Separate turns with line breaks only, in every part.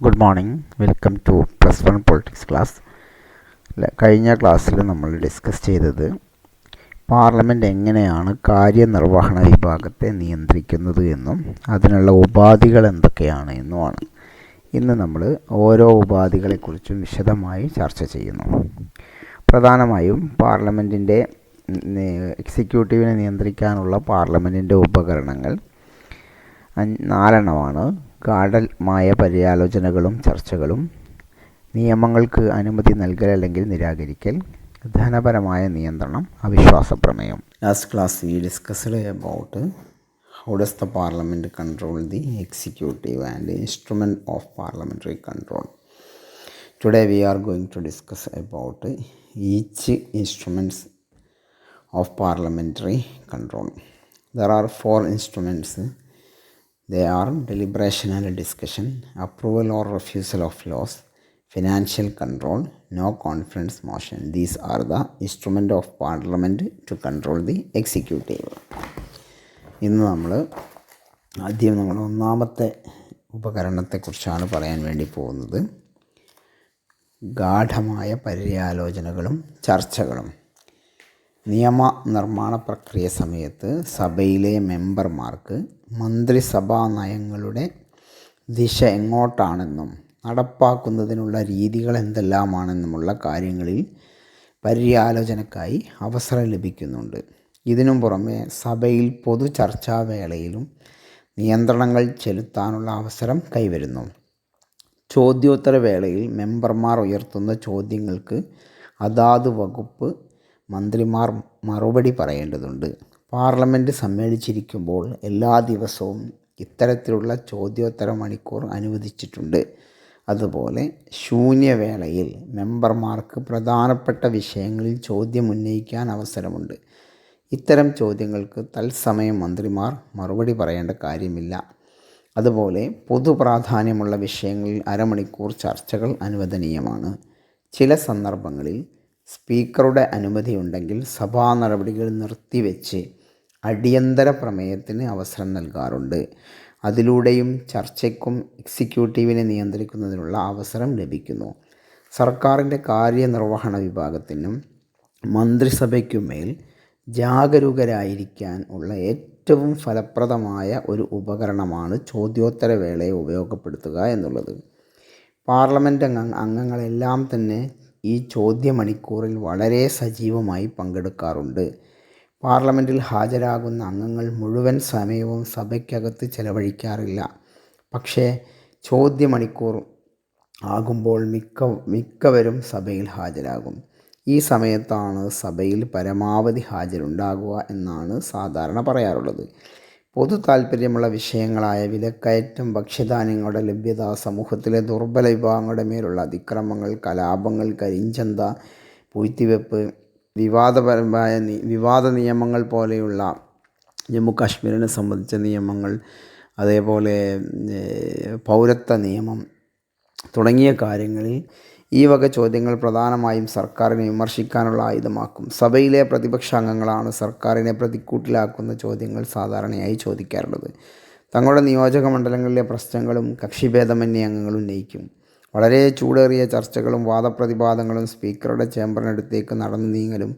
Good morning. Welcome to +1 politics class. കഴിഞ്ഞ ക്ലാസ്സിൽ നമ്മൾ ഡിസ്കസ് ചെയ്തത് പാർലമെൻറ്റ് എങ്ങനെയാണ് കാര്യനിർവഹണ വിഭാഗത്തെ നിയന്ത്രിക്കുന്നത് എന്നും അതിനുള്ള ഉപാധികൾ എന്തൊക്കെയാണ് എന്നുമാണ്. ഇന്ന് നമ്മൾ ഓരോ ഉപാധികളെക്കുറിച്ചും വിശദമായി ചർച്ച ചെയ്യുന്നു. പ്രധാനമായും പാർലമെൻറ്റിൻ്റെ എക്സിക്യൂട്ടീവിനെ നിയന്ത്രിക്കാനുള്ള പാർലമെൻറ്റിൻ്റെ ഉപകരണങ്ങൾ 4 ഗാഢമായ പര്യാലോചനകളും ചർച്ചകളും, നിയമങ്ങൾക്ക് അനുമതി നൽകൽ അല്ലെങ്കിൽ നിരാകരിക്കൽ, ധനപരമായ നിയന്ത്രണം, അവിശ്വാസ പ്രമേയം. Last class we discussed about how does the parliament control the executive and the instrument of parliamentary control. Today we are going to discuss about each instruments of parliamentary control. There are 4 instruments. They are deliberation and discussion, approval or refusal of laws, financial control, no confidence motion. These are the instruments of parliament to control the executive. ഇന്ന് നമ്മൾ ഒന്നാമത്തെ ഉപകരണത്തെക്കുറിച്ചാണ് പറയാൻ വേണ്ടി പോകുന്നത്. ഗാഢമായ പര്യാലോചനകളും ചർച്ചകളും. നിയമനിർമ്മാണ പ്രക്രിയ സമയത്ത് സഭയിലെ മെമ്പർമാർക്ക് മന്ത്രിസഭാ നയങ്ങളുടെ ദിശ എങ്ങോട്ടാണെന്നും നടപ്പാക്കുന്നതിനുള്ള രീതികൾ എന്തെല്ലാമാണെന്നുമുള്ള കാര്യങ്ങളിൽ പര്യാലോചനയ്ക്കായി അവസരം ലഭിക്കുന്നുണ്ട്. ഇതിനു പുറമെ സഭയിൽ പൊതു ചർച്ചാവേളയിലും നിയന്ത്രണങ്ങൾ ചെലുത്താനുള്ള അവസരം കൈവരുന്നു. ചോദ്യോത്തരവേളയിൽ മെമ്പർമാർ ഉയർത്തുന്ന ചോദ്യങ്ങൾക്ക് അതാത് വകുപ്പ് മന്ത്രിമാർ മറുപടി പറയേണ്ടതുണ്ട്. പാർലമെൻറ്റ് സമ്മേളിച്ചിരിക്കുമ്പോൾ എല്ലാ ദിവസവും ഇത്തരത്തിലുള്ള ചോദ്യോത്തര മണിക്കൂർ അനുവദിച്ചിട്ടുണ്ട്. അതുപോലെ ശൂന്യവേളയിൽ മെമ്പർമാർക്ക് പ്രധാനപ്പെട്ട വിഷയങ്ങളിൽ ചോദ്യം ഉന്നയിക്കാൻ അവസരമുണ്ട്. ഇത്തരം ചോദ്യങ്ങൾക്ക് തത്സമയം മന്ത്രിമാർ മറുപടി പറയേണ്ട കാര്യമില്ല. അതുപോലെ പൊതുപ്രാധാന്യമുള്ള വിഷയങ്ങളിൽ അരമണിക്കൂർ ചർച്ചകൾ അനുവദനീയമാണ്. ചില സന്ദർഭങ്ങളിൽ സ്പീക്കറുടെ അനുമതിയുണ്ടെങ്കിൽ സഭാ നടപടികൾ നിർത്തിവെച്ച് അടിയന്തര പ്രമേയത്തിന് അവസരം നൽകാറുണ്ട്. അതിലൂടെയും ചർച്ചയ്ക്കും എക്സിക്യൂട്ടീവിനെ നിയന്ത്രിക്കുന്നതിനുള്ള അവസരം ലഭിക്കുന്നു. സർക്കാരിൻ്റെ കാര്യനിർവഹണ വിഭാഗത്തിനും മന്ത്രിസഭയ്ക്കുമേൽ ജാഗരൂകരായിരിക്കാൻ ഉള്ള ഏറ്റവും ഫലപ്രദമായ ഒരു ഉപകരണമാണ് ചോദ്യോത്തര വേളയെ ഉപയോഗപ്പെടുത്തുക എന്നുള്ളത്. പാർലമെൻറ്റ് അംഗങ്ങളെല്ലാം തന്നെ ഈ ചോദ്യമണിക്കൂറിൽ വളരെ സജീവമായി പങ്കെടുക്കാറുണ്ട്. പാർലമെൻറ്റിൽ ഹാജരാകുന്ന അംഗങ്ങൾ മുഴുവൻ സമയവും സഭയ്ക്കകത്ത് ചെലവഴിക്കാറില്ല. പക്ഷേ ചോദ്യമണിക്കൂർ ആകുമ്പോൾ മിക്കവരും സഭയിൽ ഹാജരാകും. ഈ സമയത്താണ് സഭയിൽ പരമാവധി ഹാജരുണ്ടാകുക എന്നാണ് സാധാരണ പറയാറുള്ളത്. പൊതു താൽപ്പര്യമുള്ള വിഷയങ്ങളായ വിലക്കയറ്റം, ഭക്ഷ്യധാന്യങ്ങളുടെ ലഭ്യത, സമൂഹത്തിലെ ദുർബല വിഭാഗങ്ങളുടെ മേലുള്ള അതിക്രമങ്ങൾ, കലാപങ്ങൾ, കരിഞ്ചന്ത, പൂഴ്ത്തിവെപ്പ്, വിവാദ നിയമങ്ങൾ പോലെയുള്ള ജമ്മു കാശ്മീരിനെ സംബന്ധിച്ച നിയമങ്ങൾ, അതേപോലെ പൗരത്വ നിയമം തുടങ്ങിയ കാര്യങ്ങളിൽ ഈ വക ചോദ്യങ്ങൾ പ്രധാനമായും സർക്കാരിനെ വിമർശിക്കാനുള്ള ആയുധമാക്കും. സഭയിലെ പ്രതിപക്ഷ അംഗങ്ങളാണ് സർക്കാരിനെ പ്രതിക്കൂട്ടിലാക്കുന്ന ചോദ്യങ്ങൾ സാധാരണയായി ചോദിക്കാറുള്ളത്. തങ്ങളുടെ നിയോജക മണ്ഡലങ്ങളിലെ പ്രശ്നങ്ങളും കക്ഷിഭേദമന്യേ അംഗങ്ങൾ ഉന്നയിക്കും. വളരെ ചൂടേറിയ ചർച്ചകളും വാദപ്രതിവാദങ്ങളും സ്പീക്കറുടെ ചേംബറിനടുത്തേക്ക് നടന്നു നീങ്ങലും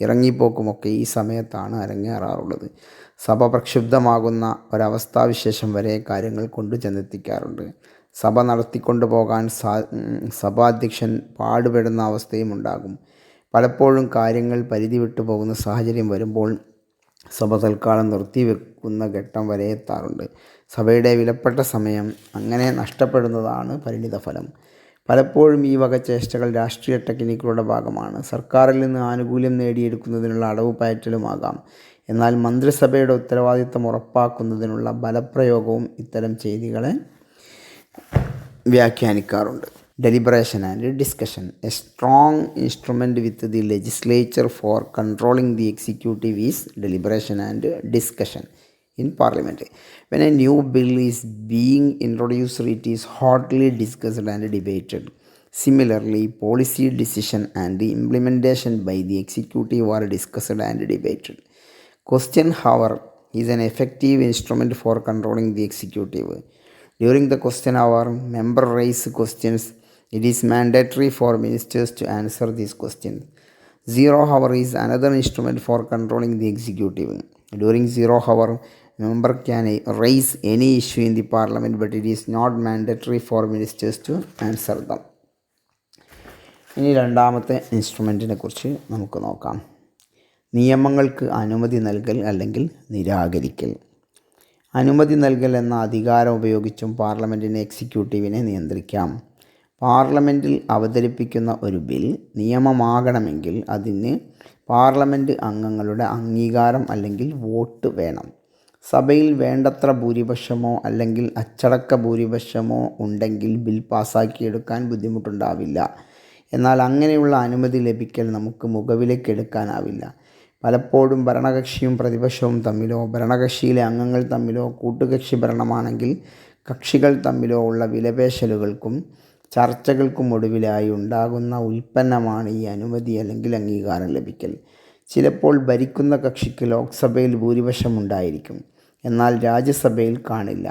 ഇറങ്ങിപ്പോക്കുമൊക്കെ ഈ സമയത്താണ് അരങ്ങേറാറുള്ളത്. സഭ പ്രക്ഷുബ്ധമാകുന്ന ഒരവസ്ഥാവിശേഷം വരെ കാര്യങ്ങൾ കൊണ്ടു ചെന്നെത്തിക്കാറുണ്ട്. സഭ നടത്തിക്കൊണ്ടു പോകാൻ സഭാധ്യക്ഷൻ പാടുപെടുന്ന അവസ്ഥയും ഉണ്ടാകും. പലപ്പോഴും കാര്യങ്ങൾ പരിധി വിട്ടു പോകുന്ന സാഹചര്യം വരുമ്പോൾ സഭ തൽക്കാലം നിർത്തിവെക്കുന്ന ഘട്ടം വരെ എത്താറുണ്ട്. സഭയുടെ വിലപ്പെട്ട സമയം അങ്ങനെ നഷ്ടപ്പെടുന്നതാണ് പരിണിതഫലം. പലപ്പോഴും ഈ വക ചേഷ്ടകൾ രാഷ്ട്രീയ ടെക്നിക്കുകളുടെ ഭാഗമാണ്. സർക്കാരിൽ നിന്ന് ആനുകൂല്യം നേടിയെടുക്കുന്നതിനുള്ള അടവ് പയറ്റലുമാകാം. എന്നാൽ മന്ത്രിസഭയുടെ ഉത്തരവാദിത്തം ഉറപ്പാക്കുന്നതിനുള്ള ബലപ്രയോഗവും ഇത്തരം ചെയ്തികളെ വ്യാഖ്യാനിക്കാറുണ്ട്. Deliberation and discussion. A strong instrument with the legislature for controlling the executive is deliberation and discussion in parliament. When a new bill is being introduced, it is hotly discussed and debated. Similarly, policy decision and the implementation by the executive are discussed and debated. Question, however, is an effective instrument for controlling the executive. During the question hour, member raise questions. It is mandatory for ministers to answer these questions. Zero hour is another instrument for controlling the executive. During zero hour, member can raise any issue in the parliament, but it is not mandatory for ministers to answer them. ഇനി രണ്ടാമത്തെ ഇൻസ്ട്രുമെൻറ്റിനെ കുറിച്ച് നമുക്ക് നോക്കാം. നിയമങ്ങൾക്ക് അനുമതി നൽകൽ അല്ലെങ്കിൽ നിരാകരിക്കൽ. അനുമതി നൽകൽ എന്ന അധികാരം ഉപയോഗിച്ചും പാർലമെൻറ്റിനെ എക്സിക്യൂട്ടീവിനെ നിയന്ത്രിക്കാം. പാർലമെൻറ്റിൽ അവതരിപ്പിക്കുന്ന ഒരു ബിൽ നിയമമാകണമെങ്കിൽ അതിന് പാർലമെൻറ്റ് അംഗങ്ങളുടെ അംഗീകാരം അല്ലെങ്കിൽ വോട്ട് വേണം. സഭയിൽ വേണ്ടത്ര ഭൂരിപക്ഷമോ അല്ലെങ്കിൽ അച്ചടക്ക ഭൂരിപക്ഷമോ ഉണ്ടെങ്കിൽ ബിൽ പാസ്സാക്കിയെടുക്കാൻ ബുദ്ധിമുട്ടുണ്ടാവില്ല. എന്നാൽ അങ്ങനെയുള്ള അനുമതി ലഭിക്കൽ നമുക്ക് മുഖവിലക്കെടുക്കാനാവില്ല. പലപ്പോഴും ഭരണകക്ഷിയും പ്രതിപക്ഷവും തമ്മിലോ ഭരണകക്ഷിയിലെ അംഗങ്ങൾ തമ്മിലോ കൂട്ടുകക്ഷി ഭരണമാണെങ്കിൽ കക്ഷികൾ തമ്മിലോ ഉള്ള വിലപേശലുകൾക്കും ചർച്ചകൾക്കും ഒടുവിലായി ഉണ്ടാകുന്ന ഉൽപ്പന്നമാണ് ഈ അനുമതി അല്ലെങ്കിൽ അംഗീകാരം ലഭിക്കൽ. ചിലപ്പോൾ ഭരിക്കുന്ന കക്ഷിക്ക് ലോക്സഭയിൽ ഭൂരിപക്ഷമുണ്ടായിരിക്കും, എന്നാൽ രാജ്യസഭയിൽ കാണില്ല.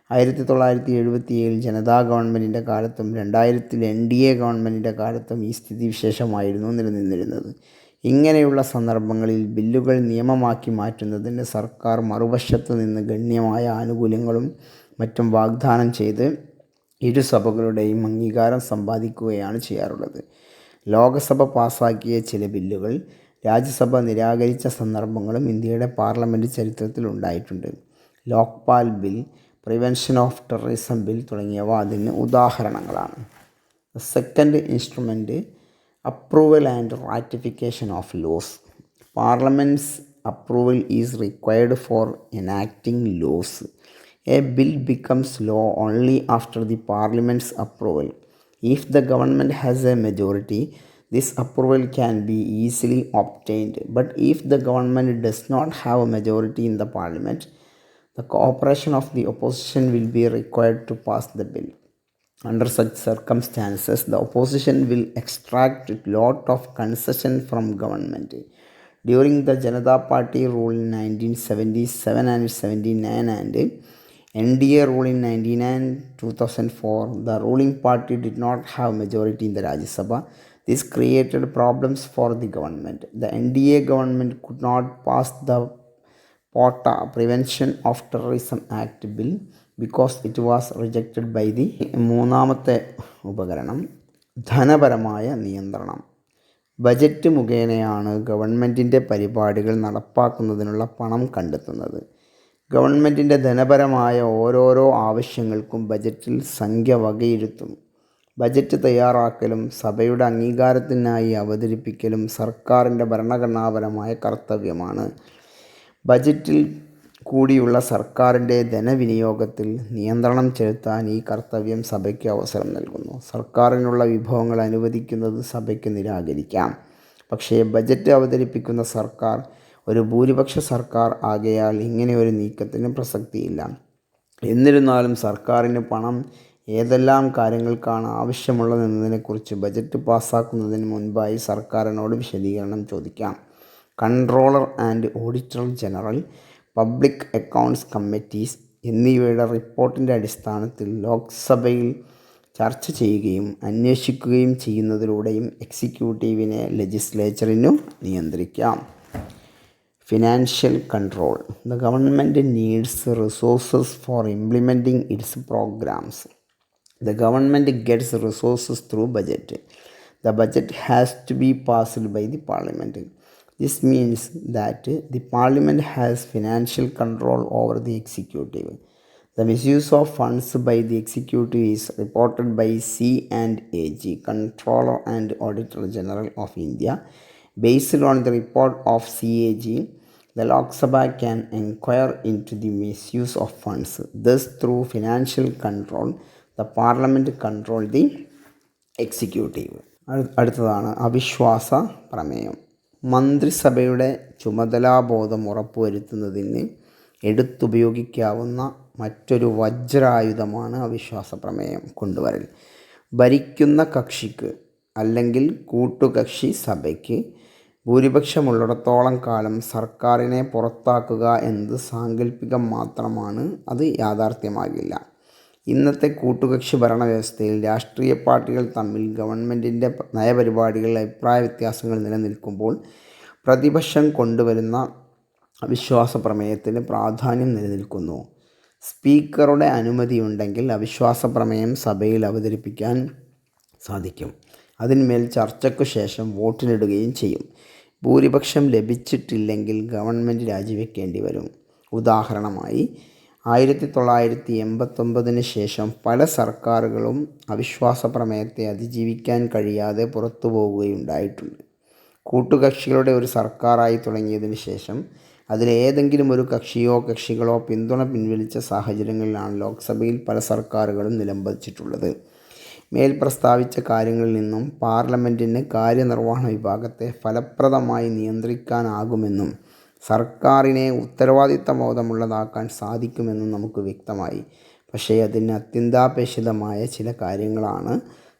1977 ജനതാ ഗവൺമെൻറ്റിൻ്റെ കാലത്തും 2000 NDA ഗവൺമെൻറ്റിൻ്റെ കാലത്തും ഈ സ്ഥിതിവിശേഷമായിരുന്നു നിലനിന്നിരുന്നത്. ഇങ്ങനെയുള്ള സന്ദർഭങ്ങളിൽ ബില്ലുകൾ നിയമമാക്കി മാറ്റുന്നതിന് സർക്കാർ മറുവശത്ത് നിന്ന് ഗണ്യമായ ആനുകൂല്യങ്ങളും മറ്റും വാഗ്ദാനം ചെയ്ത് ഇരുസഭകളുടെയും അംഗീകാരം സമ്പാദിക്കുകയാണ് ചെയ്യാറുള്ളത്. ലോകസഭ പാസാക്കിയ ചില ബില്ലുകൾ രാജ്യസഭ നിരാകരിച്ച സന്ദർഭങ്ങളും ഇന്ത്യയുടെ പാർലമെൻറ്റ് ചരിത്രത്തിൽ ഉണ്ടായിട്ടുണ്ട്. Lokpal bill, prevention of terrorism bill തുടങ്ങിയവ അതിന് ഉദാഹരണങ്ങളാണ്. Second instrument approval and ratification of laws. Parliament's approval is required for enacting laws. A bill becomes law only after the Parliament's approval. If the government has a majority, this approval can be easily obtained. But if the government does not have a majority in the Parliament, the cooperation of the opposition will be required to pass the bill. Under such circumstances, the opposition will extract a lot of concession from government. During the Janata Party rule in 1977 and 79 and NDA rule in 1999-2004, the ruling party did not have majority in the Rajya Sabha. This created problems for the government. The NDA government could not pass the POTA, Prevention of Terrorism Act bill, because it was rejected by the. മൂന്നാമത്തെ ഉപകരണം ധനപരമായ നിയന്ത്രണം. Budget മുഖേനയാണ് ഗവൺമെൻറ്റിൻ്റെ പരിപാടികൾ നടപ്പാക്കുന്നതിനുള്ള പണം കണ്ടെത്തുന്നത്. ഗവൺമെൻറ്റിൻ്റെ ധനപരമായ ഓരോരോ ആവശ്യങ്ങൾക്കും ബജറ്റിൽ സംഖ്യ വകയിരുത്തും. ബജറ്റ് തയ്യാറാക്കലും സഭയുടെ അംഗീകാരത്തിനായി അവതരിപ്പിക്കലും സർക്കാരിൻ്റെ ഭരണഘടനാപരമായ കർത്തവ്യമാണ്. ബജറ്റിൽ കൂടിയുള്ള സർക്കാരിൻ്റെ ധനവിനിയോഗത്തിൽ നിയന്ത്രണം ചെലുത്താൻ ഈ കർത്തവ്യം സഭയ്ക്ക് അവസരം നൽകുന്നു. സർക്കാരിനുള്ള വിഭവങ്ങൾ അനുവദിക്കുന്നത് സഭയ്ക്ക് നിരാകരിക്കാം. പക്ഷേ ബജറ്റ് അവതരിപ്പിക്കുന്ന സർക്കാർ ഒരു ഭൂരിപക്ഷ സർക്കാർ ആകയാൽ ഇങ്ങനെ ഒരു നീക്കത്തിന് പ്രസക്തിയില്ല. എന്നിരുന്നാലും സർക്കാരിന് പണം ഏതെല്ലാം കാര്യങ്ങൾക്കാണ് ആവശ്യമുള്ളതെന്നതിനെക്കുറിച്ച് ബജറ്റ് പാസ്സാക്കുന്നതിന് മുൻപായി സർക്കാരിനോട് വിശദീകരണം ചോദിക്കാം. Controller and auditor general, public accounts committees എന്നിവയുടെ റിപ്പോർട്ടിൻ്റെ അടിസ്ഥാനത്തിൽ ലോക്സഭയിൽ ചർച്ച ചെയ്യുകയും അന്വേഷിക്കുകയും ചെയ്യുന്നതിലൂടെയും എക്സിക്യൂട്ടീവിനെ ലെജിസ്ലേച്ചറിനു നിയന്ത്രിക്കാം. Financial control. The government needs resources for implementing its programmes. The government gets resources through budget. The budget has to be passed by the parliament. This means that the parliament has financial control over the executive. The misuse of funds by the executive is reported by C&AG, Controller and Auditor General of India. Based on the report of CAG, the Lok Sabha can inquire into the misuse of funds. Thus, through financial control, the parliament control the executive. അടുത്തതാണ് അവിശ്വാസ പ്രമേയം. മന്ത്രിസഭയുടെ ചുമതലാബോധം ഉറപ്പുവരുത്തുന്നതിന് എടുത്തുപയോഗിക്കാവുന്ന മറ്റൊരു വജ്രായുധമാണ് അവിശ്വാസ പ്രമേയം കൊണ്ടുവരൽ. ഭരിക്കുന്ന കക്ഷിക്ക് അല്ലെങ്കിൽ കൂട്ടുകക്ഷി സഭയ്ക്ക് ഭൂരിപക്ഷമുള്ളിടത്തോളം കാലം സർക്കാരിനെ പുറത്താക്കുക എന്നത് സാങ്കല്പികം മാത്രമാണ്, അത് യാഥാർത്ഥ്യമാകില്ല. ഇന്നത്തെ കൂട്ടുകക്ഷി ഭരണവ്യവസ്ഥയിൽ രാഷ്ട്രീയ പാർട്ടികൾ തമ്മിൽ ഗവൺമെൻറ്റിൻ്റെ നയപരിപാടികളിൽ അഭിപ്രായ വ്യത്യാസങ്ങൾ നിലനിൽക്കുമ്പോൾ പ്രതിപക്ഷം കൊണ്ടുവരുന്ന അവിശ്വാസ പ്രമേയത്തിന് പ്രാധാന്യം നിലനിൽക്കുന്നു. സ്പീക്കറുടെ അനുമതിയുണ്ടെങ്കിൽ അവിശ്വാസ പ്രമേയം സഭയിൽ അവതരിപ്പിക്കാൻ സാധിക്കും. അതിന്മേൽ ചർച്ചയ്ക്കു ശേഷം വോട്ടിനിടുകയും ചെയ്യും. ഭൂരിപക്ഷം ലഭിച്ചിട്ടില്ലെങ്കിൽ ഗവൺമെൻറ് രാജിവെക്കേണ്ടി വരും. ഉദാഹരണമായി 1989 ശേഷം പല സർക്കാരുകളും അവിശ്വാസ പ്രമേയത്തെ അതിജീവിക്കാൻ കഴിയാതെ പുറത്തു പോവുകയുണ്ടായിട്ടുണ്ട്. കൂട്ടുകക്ഷികളുടെ ഒരു സർക്കാരായി തുടങ്ങിയതിന് ശേഷം അതിലേതെങ്കിലും ഒരു കക്ഷിയോ കക്ഷികളോ പിന്തുണ പിൻവലിച്ച സാഹചര്യങ്ങളിലാണ് ലോക്സഭയിൽ പല സർക്കാരുകളും നിലംപതിച്ചിട്ടുള്ളത്. മേൽ പ്രസ്താവിച്ച കാര്യങ്ങളിൽ നിന്നും പാർലമെൻറ്റിന് കാര്യനിർവഹണ വിഭാഗത്തെ ഫലപ്രദമായി നിയന്ത്രിക്കാനാകുമെന്നും സർക്കാരിനെ ഉത്തരവാദിത്തബോധമുള്ളതാക്കാൻ സാധിക്കുമെന്നും നമുക്ക് വ്യക്തമായി. പക്ഷേ അതിന് അത്യന്താപേക്ഷിതമായ ചില കാര്യങ്ങളാണ്.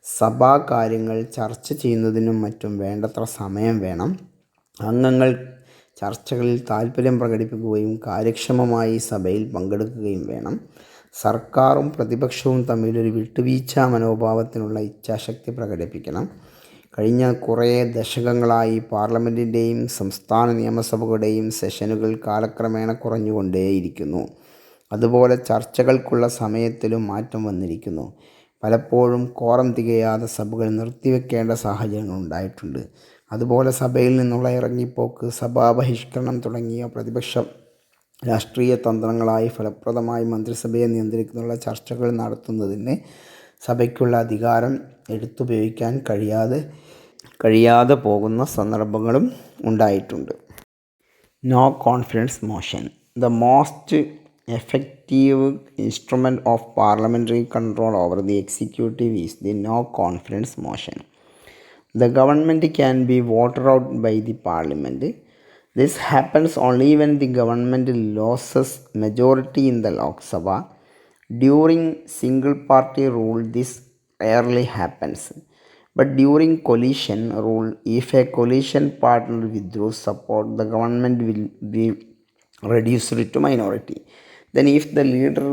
സഭാ കാര്യങ്ങൾ ചർച്ച ചെയ്യുന്നതിനും മറ്റും വേണ്ടത്ര സമയം വേണം. അംഗങ്ങൾ ചർച്ചകളിൽ താൽപ്പര്യം പ്രകടിപ്പിക്കുകയും കാര്യക്ഷമമായി സഭയിൽ പങ്കെടുക്കുകയും വേണം. സർക്കാരും പ്രതിപക്ഷവും തമ്മിലൊരു വിട്ടുവീഴ്ച മനോഭാവത്തിനുള്ള ഇച്ഛാശക്തി പ്രകടിപ്പിക്കണം. കഴിഞ്ഞ കുറേ ദശകങ്ങളായി പാർലമെൻറ്റിൻ്റെയും സംസ്ഥാന നിയമസഭകളുടെയും സെഷനുകൾ കാലക്രമേണ കുറഞ്ഞുകൊണ്ടേയിരിക്കുന്നു. അതുപോലെ ചർച്ചകൾക്കുള്ള സമയത്തിലും മാറ്റം വന്നിരിക്കുന്നു. പലപ്പോഴും കോറം തികയാതെ സഭകൾ നിർത്തിവെക്കേണ്ട സാഹചര്യങ്ങൾ ഉണ്ടായിട്ടുണ്ട്. അതുപോലെ സഭയിൽ നിന്നുള്ള ഇറങ്ങിപ്പോക്ക്, സഭാബഹിഷ്കരണം തുടങ്ങിയ പ്രതിപക്ഷ രാഷ്ട്രീയ തന്ത്രങ്ങളായി ഫലപ്രദമായി മന്ത്രിസഭയെ നിയന്ത്രിക്കുന്നതിനുള്ള ചർച്ചകൾ നടത്തുന്നതിന് സഭയ്ക്കുള്ള അധികാരം എടുത്തുപയോഗിക്കാൻ കഴിയാതെ പോകുന്ന സന്ദർഭങ്ങളും ഉണ്ടായിട്ടുണ്ട്. No confidence motion. The most effective instrument of parliamentary control over the executive is the no confidence motion. The government can be voted out by the parliament. This happens only when the government loses majority in the Lok Sabha. During single party rule this rarely happens. But during coalition rule, if a coalition partner withdraws support, the government will be reduced to minority. Then if the leader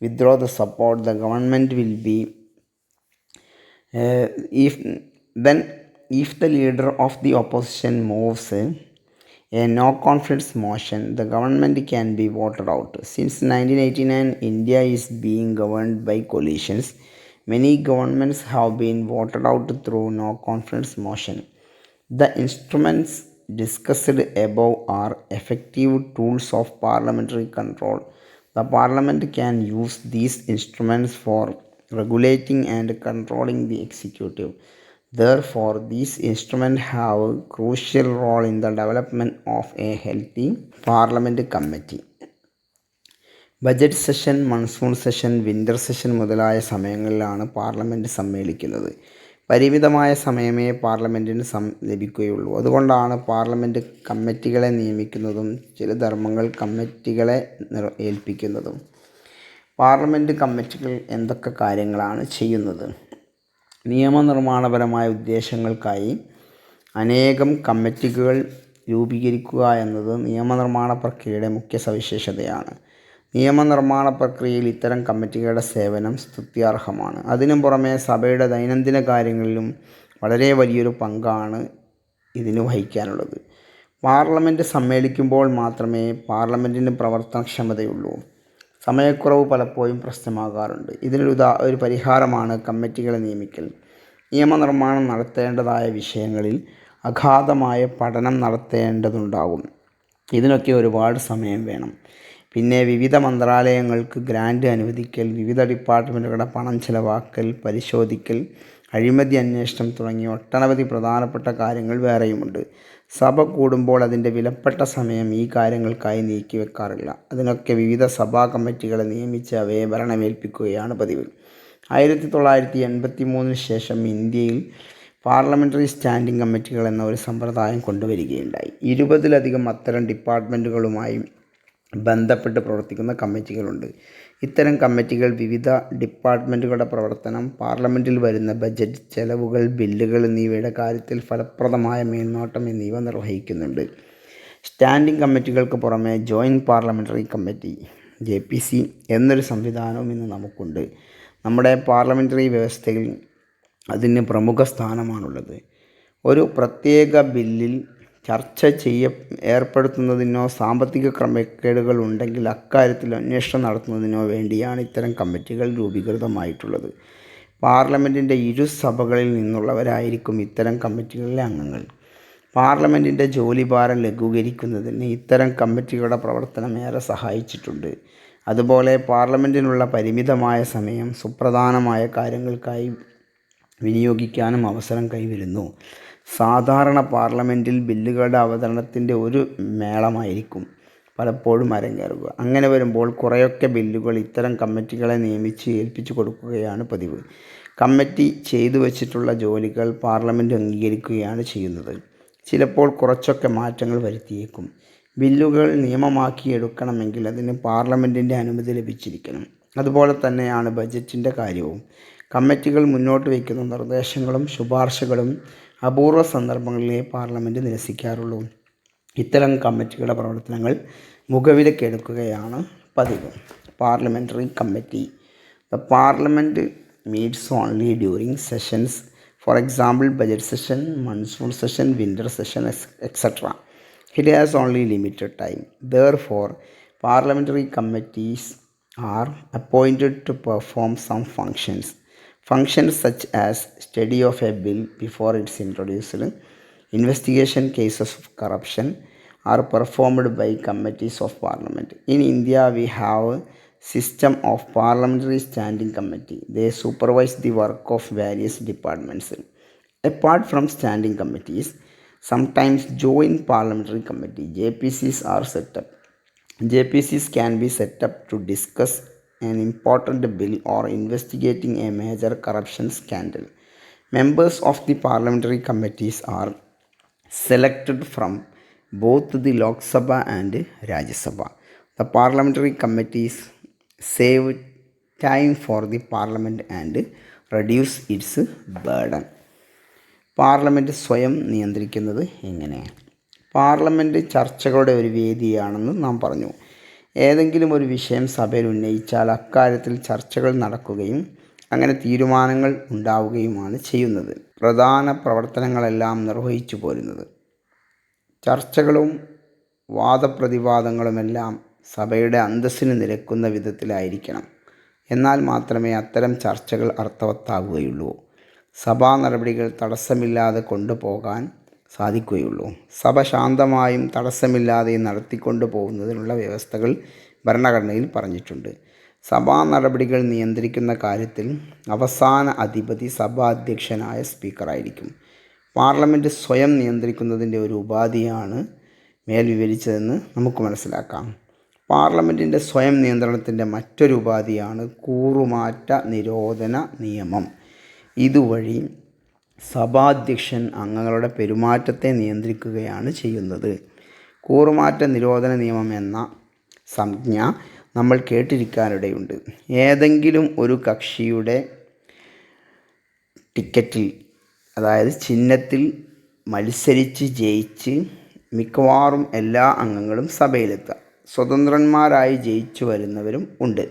withdraw the support, the government will be if the leader of the opposition moves a no confidence motion, the government can be voted out. Since 1989, India is being governed by coalitions. Many governments have been voted out through no confidence motion. The instruments discussed above are effective tools of parliamentary control. The parliament can use these instruments for regulating and controlling the executive. Therefore, these instruments have a crucial role in the development of a healthy parliament committee. Budget session, monsoon session, winter session മുതലായ സമയങ്ങളിലാണ് parliament സമ്മേളിക്കുന്നത്. പരിമിതമായ സമയമേ പാർലമെൻറ്റിന് ലഭിക്കുകയുള്ളൂ. അതുകൊണ്ടാണ് parliament കമ്മിറ്റികളെ നിയമിക്കുന്നതും ചില ധർമ്മങ്ങൾ കമ്മിറ്റികളെ ഏൽപ്പിക്കുന്നതും. Parliament കമ്മിറ്റികൾ എന്തൊക്കെ കാര്യങ്ങളാണ് ചെയ്യുന്നത്? നിയമനിർമ്മാണപരമായ ഉദ്ദേശങ്ങൾക്കായി അനേകം കമ്മിറ്റികൾ രൂപീകരിക്കുക എന്നത് നിയമനിർമ്മാണ പ്രക്രിയയുടെ മുഖ്യ സവിശേഷതയാണ്. നിയമനിർമ്മാണ പ്രക്രിയയിൽ ഇത്തരം കമ്മിറ്റികളുടെ സേവനം സ്തുത്യർഹമാണ്. അതിനും പുറമെ സഭയുടെ ദൈനംദിന കാര്യങ്ങളിലും വളരെ വലിയൊരു പങ്കാണ് ഇതിന് വഹിക്കാനുള്ളത്. പാർലമെൻറ്റ് സമ്മേളിക്കുമ്പോൾ മാത്രമേ പാർലമെൻറ്റിന് പ്രവർത്തനക്ഷമതയുള്ളൂ. സമയക്കുറവ് പലപ്പോഴും പ്രശ്നമാകാറുണ്ട്. ഇതിനൊരു പരിഹാരമാണ് കമ്മിറ്റികളെ നിയമിക്കൽ. നിയമനിർമ്മാണം നടത്തേണ്ടതായ വിഷയങ്ങളിൽ അഗാധമായ പഠനം നടത്തേണ്ടതുണ്ടാകും. ഇതിനൊക്കെ ഒരുപാട് സമയം വേണം. പിന്നെ വിവിധ മന്ത്രാലയങ്ങൾക്ക് ഗ്രാൻഡ് അനുവദിക്കൽ, വിവിധ ഡിപ്പാർട്ട്മെൻറ്റുകളുടെ പണം ചെലവാക്കൽ, പരിശോധിക്കൽ, അഴിമതി അന്വേഷണം തുടങ്ങിയ ഒട്ടനവധി പ്രധാനപ്പെട്ട കാര്യങ്ങൾ വേറെയുമുണ്ട്. സഭ കൂടുമ്പോൾ അതിൻ്റെ വിലപ്പെട്ട സമയം ഈ കാര്യങ്ങൾക്കായി നീക്കിവെക്കാറില്ല. അതിനൊക്കെ വിവിധ സഭാ കമ്മിറ്റികളെ നിയമിച്ച് അവയെ ഭരണമേൽപ്പിക്കുകയാണ് പതിവ്. 1983 ശേഷം ഇന്ത്യയിൽ പാർലമെൻ്ററി സ്റ്റാൻഡിംഗ് കമ്മിറ്റികൾ എന്ന ഒരു സമ്പ്രദായം കൊണ്ടുവരികയുണ്ടായി. 20-ലധികം അത്തരം ഡിപ്പാർട്ട്മെൻറ്റുകളുമായി ബന്ധപ്പെട്ട് പ്രവർത്തിക്കുന്ന കമ്മിറ്റികളുണ്ട്. ഇത്തരം കമ്മിറ്റികൾ വിവിധ ഡിപ്പാർട്ട്മെൻറ്റുകളുടെ പ്രവർത്തനം, പാർലമെൻറ്റിൽ വരുന്ന ബജറ്റ്, ചെലവുകൾ, ബില്ലുകൾ എന്നിവയുടെ കാര്യത്തിൽ ഫലപ്രദമായ മേൽനോട്ടം എന്നിവ നിർവഹിക്കുന്നുണ്ട്. സ്റ്റാൻഡിംഗ് കമ്മിറ്റികൾക്ക് പുറമെ ജോയിൻറ്റ് പാർലമെൻ്ററി കമ്മിറ്റി, JPC എന്നൊരു സംവിധാനവും ഇന്ന് നമുക്കുണ്ട്. നമ്മുടെ പാർലമെൻ്ററി വ്യവസ്ഥയിൽ അതിന് പ്രമുഖ സ്ഥാനമാണുള്ളത്. ഒരു പ്രത്യേക ബില്ലിൽ ചർച്ച ഏർപ്പെടുത്തുന്നതിനോ സാമ്പത്തിക ക്രമക്കേടുകൾ ഉണ്ടെങ്കിൽ അക്കാര്യത്തിൽ അന്വേഷണം നടത്തുന്നതിനോ വേണ്ടിയാണ് ഇത്തരം കമ്മിറ്റികൾ രൂപീകൃതമായിട്ടുള്ളത്. പാർലമെൻറ്റിൻ്റെ ഇരുസഭകളിൽ നിന്നുള്ളവരായിരിക്കും ഇത്തരം കമ്മിറ്റികളിലെ അംഗങ്ങൾ. പാർലമെൻറ്റിൻ്റെ ജോലിഭാരം ലഘൂകരിക്കുന്നതിന് ഇത്തരം കമ്മിറ്റികളുടെ പ്രവർത്തനം ഏറെ സഹായിച്ചിട്ടുണ്ട്. അതുപോലെ പാർലമെൻറ്റിനുള്ള പരിമിതമായ സമയം സുപ്രധാനമായ കാര്യങ്ങൾക്കായി വിനിയോഗിക്കാനും അവസരം കൈവരുന്നു. സാധാരണ പാർലമെൻറ്റിൽ ബില്ലുകളുടെ അവതരണത്തിൻ്റെ ഒരു മേളമായിരിക്കും പലപ്പോഴും അരങ്ങേറുക. അങ്ങനെ വരുമ്പോൾ കുറേയൊക്കെ ബില്ലുകൾ ഇത്തരം കമ്മിറ്റികളെ നിയമിച്ച് ഏൽപ്പിച്ചു കൊടുക്കുകയാണ് പതിവ്. കമ്മിറ്റി ചെയ്തു വച്ചിട്ടുള്ള ജോലികൾ പാർലമെൻറ്റ് അംഗീകരിക്കുകയാണ് ചെയ്യുന്നത്. ചിലപ്പോൾ കുറച്ചൊക്കെ മാറ്റങ്ങൾ വരുത്തിയേക്കും. ബില്ലുകൾ നിയമമാക്കിയെടുക്കണമെങ്കിൽ അതിന് പാർലമെൻറ്റിൻ്റെ അനുമതി ലഭിച്ചിരിക്കണം. അതുപോലെ തന്നെയാണ് ബജറ്റിൻ്റെ കാര്യവും. കമ്മിറ്റികൾ മുന്നോട്ട് വയ്ക്കുന്ന നിർദ്ദേശങ്ങളും ശുപാർശകളും അപൂർവ സന്ദർഭങ്ങളിലേ പാർലമെൻറ്റ് നിരസിക്കാറുള്ളൂ. ഇത്തരം കമ്മിറ്റികളുടെ പ്രവർത്തനങ്ങൾ മുഖവിലക്കെടുക്കുകയാണ് പതിവ്. Parliamentary committee. The parliament meats only during sessions, for example budget session, monsoon session, winter session, etc. It has only limited time. Therefore, parliamentary committees are appointed to perform some functions. Functions such as study of a bill before it's introduced, investigation cases of corruption are performed by committees of parliament. In India, we have a system of parliamentary standing committee. They supervise the work of various departments. Apart from standing committees, sometimes joint parliamentary committee JPCs are set up. JPCs can be set up to discuss an important bill or investigating a major corruption scandal. Members of the parliamentary committees are selected from both the Lok Sabha and Rajya Sabha. The parliamentary committees save time for the parliament and reduce its burden. Parliament സ്വയം നിയന്ത്രിക്കുന്നത് എങ്ങനെ? Parliament ചർച്ചകളുടെ ഒരു വേദിയാണെന്ന് നാം പറഞ്ഞു. ഏതെങ്കിലും ഒരു വിഷയം സഭയിൽ ഉന്നയിച്ചാൽ അക്കാര്യത്തിൽ ചർച്ചകൾ നടക്കുകയും അങ്ങനെ തീരുമാനങ്ങൾ ഉണ്ടാവുകയുമാണ് ചെയ്യുന്നത്. പ്രധാന പ്രവർത്തനങ്ങളെല്ലാം നിർവഹിച്ചു പോരുന്നത്. ചർച്ചകളും വാദപ്രതിവാദങ്ങളുമെല്ലാം സഭയുടെ അന്തസ്സിന് നിരക്കുന്ന വിധത്തിലായിരിക്കണം. എന്നാൽ മാത്രമേ അത്തരം ചർച്ചകൾ അർത്ഥവത്താവുകയുള്ളൂ. സഭാ നടപടികൾ തടസ്സമില്ലാതെ കൊണ്ടുപോകാൻ സാധിക്കുകയുള്ളൂ. സഭ ശാന്തമായും തടസ്സമില്ലാതെയും നടത്തിക്കൊണ്ടു പോകുന്നതിനുള്ള വ്യവസ്ഥകൾ ഭരണഘടനയിൽ പറഞ്ഞിട്ടുണ്ട്. സഭാ നടപടികൾ നിയന്ത്രിക്കുന്ന കാര്യത്തിൽ അവസാന അധിപതി സഭാധ്യക്ഷനായ സ്പീക്കറായിരിക്കും. പാർലമെൻറ്റ് സ്വയം നിയന്ത്രിക്കുന്നതിൻ്റെ ഒരു ഉപാധിയാണ് മേൽ വിവരിച്ചതെന്ന് നമുക്ക് മനസ്സിലാക്കാം. പാർലമെൻറ്റിൻ്റെ സ്വയം നിയന്ത്രണത്തിൻ്റെ മറ്റൊരു ഉപാധിയാണ് കൂറുമാറ്റ നിരോധന നിയമം. ഇതുവഴി സഭാധ്യക്ഷൻ അംഗങ്ങളുടെ പെരുമാറ്റത്തെ നിയന്ത്രിക്കുകയാണ് ചെയ്യുന്നത്. കൂറുമാറ്റ നിരോധന നിയമം എന്ന സംജ്ഞ നമ്മൾ കേട്ടിരിക്കാനിടയുണ്ട്. ഏതെങ്കിലും ഒരു കക്ഷിയുടെ ടിക്കറ്റിൽ, അതായത് ചിഹ്നത്തിൽ മത്സരിച്ച് ജയിച്ച് മിക്കവാറും എല്ലാ അംഗങ്ങളും സഭയിലെത്തുക. സ്വതന്ത്രന്മാരായി ജയിച്ചു വരുന്നവരും ഉണ്ട്.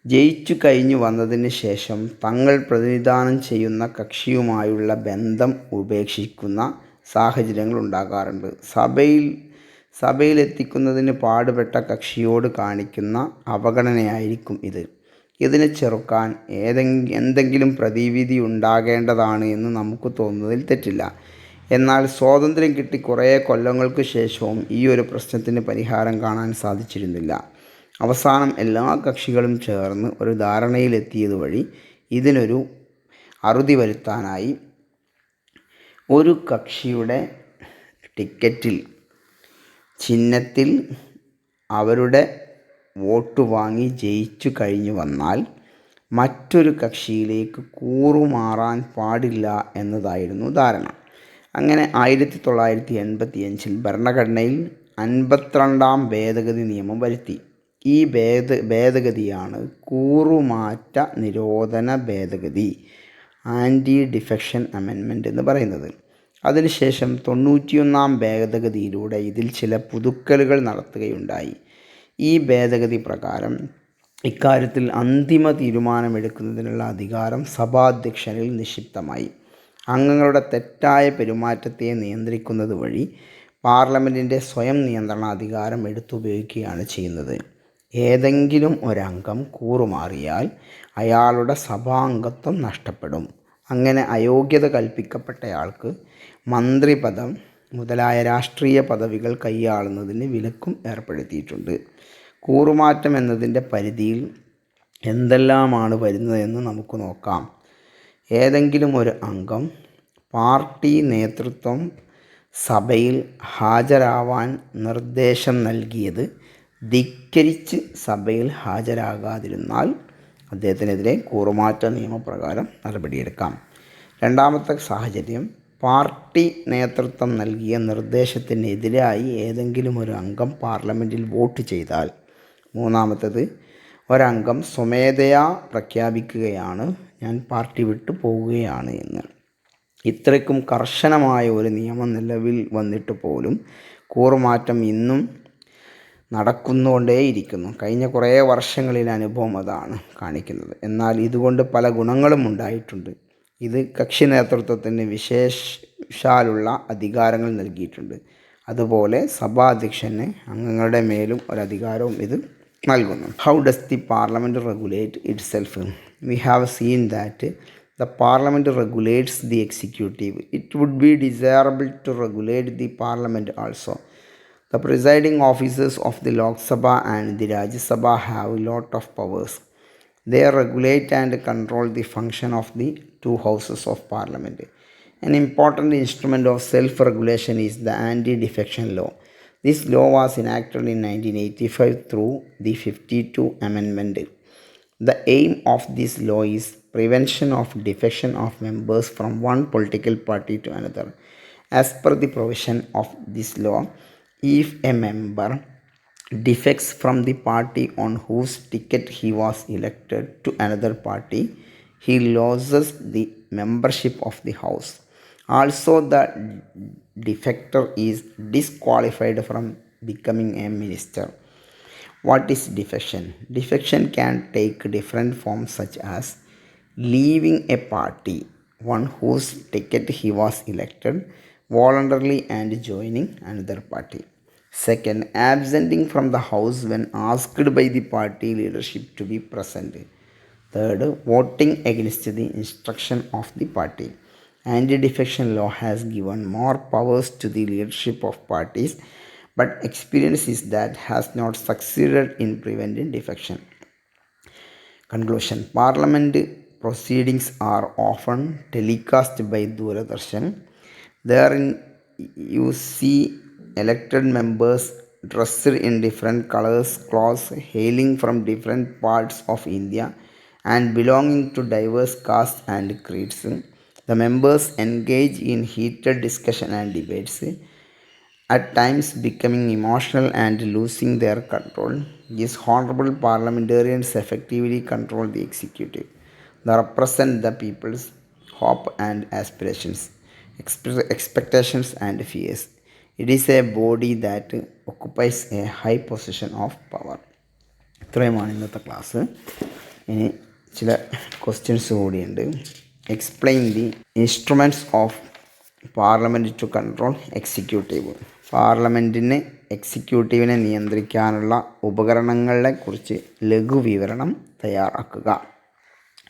ജയിച്ചു കഴിഞ്ഞു വന്നതിന് ശേഷം തങ്ങൾ പ്രതിനിധാനം ചെയ്യുന്ന കക്ഷിയുമായുള്ള ബന്ധം ഉപേക്ഷിക്കുന്ന സാഹചര്യങ്ങൾ ഉണ്ടാകാറുണ്ട്. സഭയിലെത്തിക്കുന്നതിന് പാടുപെട്ട കക്ഷിയോട് കാണിക്കുന്ന അവഗണനയായിരിക്കും ഇത്. ഇതിനെ ചെറുക്കാൻ എന്തെങ്കിലും പ്രതിവിധി ഉണ്ടാകേണ്ടതാണ് എന്ന് നമുക്ക് തോന്നുന്നതിൽ തെറ്റില്ല. എന്നാൽ സ്വാതന്ത്ര്യം കിട്ടി കുറേ കൊല്ലങ്ങൾക്ക് ശേഷവും ഈ ഒരു പ്രശ്നത്തിന് പരിഹാരം കാണാൻ സാധിച്ചിരുന്നില്ല. അവസാനം എല്ലാ കക്ഷികളും ചേർന്ന് ഒരു ധാരണയിലെത്തിയത് വഴി ഇതിനൊരു അറുതി വരുത്താനായി ഒരു കക്ഷിയുടെ ടിക്കറ്റിൽ ചിഹ്നത്തിൽ അവരുടെ വോട്ട് വാങ്ങി ജയിച്ചു കഴിഞ്ഞു വന്നാൽ മറ്റൊരു കക്ഷിയിലേക്ക് കൂറുമാറാൻ പാടില്ല എന്നതായിരുന്നു ധാരണ. അങ്ങനെ 1985 ഭരണഘടനയിൽ 52ാം ഭേദഗതി നിയമം വരുത്തി. ഈ ഭേദഗതിയാണ് കൂറുമാറ്റ നിരോധന ഭേദഗതി, ആൻറ്റി ഡിഫെക്ഷൻ അമെൻമെൻറ്റ് എന്ന് പറയുന്നത്. അതിനുശേഷം 91ാം ഭേദഗതിയിലൂടെ ഇതിൽ ചില പുതുക്കലുകൾ നടത്തുകയുണ്ടായി. ഈ ഭേദഗതി പ്രകാരം ഇക്കാര്യത്തിൽ അന്തിമ തീരുമാനമെടുക്കുന്നതിനുള്ള അധികാരം സഭാധ്യക്ഷനിൽ നിക്ഷിപ്തമായി. അംഗങ്ങളുടെ തെറ്റായ പെരുമാറ്റത്തെ നിയന്ത്രിക്കുന്നത് വഴി പാർലമെൻറ്റിൻ്റെ സ്വയം നിയന്ത്രണാധികാരം എടുത്തുപയോഗിക്കുകയാണ് ചെയ്യുന്നത്. ഏതെങ്കിലും ഒരംഗം കൂറുമാറിയാൽ അയാളുടെ സഭാംഗത്വം നഷ്ടപ്പെടും. അങ്ങനെ അയോഗ്യത കൽപ്പിക്കപ്പെട്ടയാൾക്ക് മന്ത്രിപദം മുതലായ രാഷ്ട്രീയ പദവികൾ കൈയാളുന്നതിന് വിലക്കും ഏർപ്പെടുത്തിയിട്ടുണ്ട്. കൂറുമാറ്റം എന്നതിൻ്റെ പരിധിയിൽ എന്തെല്ലാമാണ് വരുന്നതെന്ന് നമുക്ക് നോക്കാം. ഏതെങ്കിലും ഒരു അംഗം പാർട്ടി നേതൃത്വം സഭയിൽ ഹാജരാവാൻ നിർദ്ദേശം നൽകിയത് ധിക്കരിച്ച് സഭയിൽ ഹാജരാകാതിരുന്നാൽ അദ്ദേഹത്തിനെതിരെ കൂറുമാറ്റ നിയമപ്രകാരം നടപടിയെടുക്കാം. രണ്ടാമത്തെ സാഹചര്യം, പാർട്ടി നേതൃത്വം നൽകിയ നിർദ്ദേശത്തിനെതിരായി ഏതെങ്കിലും ഒരു അംഗം പാർലമെൻറ്റിൽ വോട്ട് ചെയ്താൽ. മൂന്നാമത്തേത്, ഒരംഗം സ്വമേധയാ പ്രഖ്യാപിക്കുകയാണ് ഞാൻ പാർട്ടി വിട്ടു പോവുകയാണ് എന്ന്. ഇത്രയ്ക്കും കർശനമായ ഒരു നിയമം നിലവിൽ വന്നിട്ട് പോലും കൂറുമാറ്റം ഇന്നും നടക്കുന്നുകൊണ്ടേയിരിക്കുന്നു. കഴിഞ്ഞ കുറേ വർഷങ്ങളിലെ അനുഭവം അതാണ് കാണിക്കുന്നത്. എന്നാൽ ഇതുകൊണ്ട് പല ഗുണങ്ങളും ഉണ്ടായിട്ടുണ്ട്. ഇത് കക്ഷി നേതൃത്വത്തിന് വിശേഷാലുള്ള അധികാരങ്ങൾ നൽകിയിട്ടുണ്ട്. അതുപോലെ സഭാധ്യക്ഷന് അംഗങ്ങളുടെ മേലും ഒരധികാരവും ഇത് നൽകുന്നു. How does the parliament regulate it self? We have seen that the parliament regulates the executive. It would be desirable to regulate the parliament also. The presiding officers of the Lok Sabha and the Rajya Sabha have a lot of powers. They regulate and control the function of the two houses of parliament. An important instrument of self-regulation is the anti-defection law. This law was enacted in 1985 through the 52 Amendment. The aim of this law is prevention of defection of members from one political party to another. As per the provision of this law, if a member defects from the party on whose ticket he was elected to another party, he loses the membership of the house. Also, the defector is disqualified from becoming a minister. What is defection? Defection can take different forms such as leaving a party, one whose ticket he was elected, voluntarily and joining another party. Second, absenting from the house when asked by the party leadership to be present. Third, voting against the instruction of the party. Anti-defection law has given more powers to the leadership of parties, but experience is that has not succeeded in preventing defection. Conclusion. Parliament proceedings are often telecast by Doordarshan. Therein you see elected members dressed in different colors, clothes, hailing from different parts of India and belonging to diverse castes and creeds. The members engage in heated discussion and debates, at times becoming emotional and losing their control. These honorable parliamentarians effectively control the executive. They represent the people's hope and aspirations, expectations and fears. It is a body that occupies a high position of power. ഇത്രയുമാണ് ഇന്നത്തെ class. ഇനി ചില questions കൂടിയുണ്ട്. Explain the instruments of parliament to control executive. പാർലമെൻറ്റിന് എക്സിക്യൂട്ടീവിനെ നിയന്ത്രിക്കാനുള്ള ഉപകരണങ്ങളെക്കുറിച്ച് ലഘുവിവരണം തയ്യാറാക്കുക.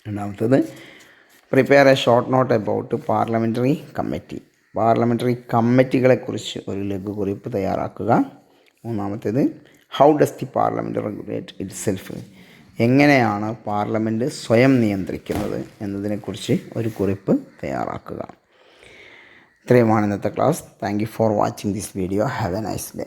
രണ്ടാമത്തേത്, prepare a short note about parliamentary committee. Parliamentary കമ്മിറ്റികളെക്കുറിച്ച് ഒരു ലഘുകുറിപ്പ് തയ്യാറാക്കുക. മൂന്നാമത്തേത്, how does the parliament regulate itself. എങ്ങനെയാണ് പാർലമെൻറ്റ് സ്വയം നിയന്ത്രിക്കുന്നത് എന്നതിനെക്കുറിച്ച് ഒരു കുറിപ്പ് തയ്യാറാക്കുക. ഇത്രയുമാണ് ഇന്നത്തെ class. Thank you for watching this video. Have a nice day.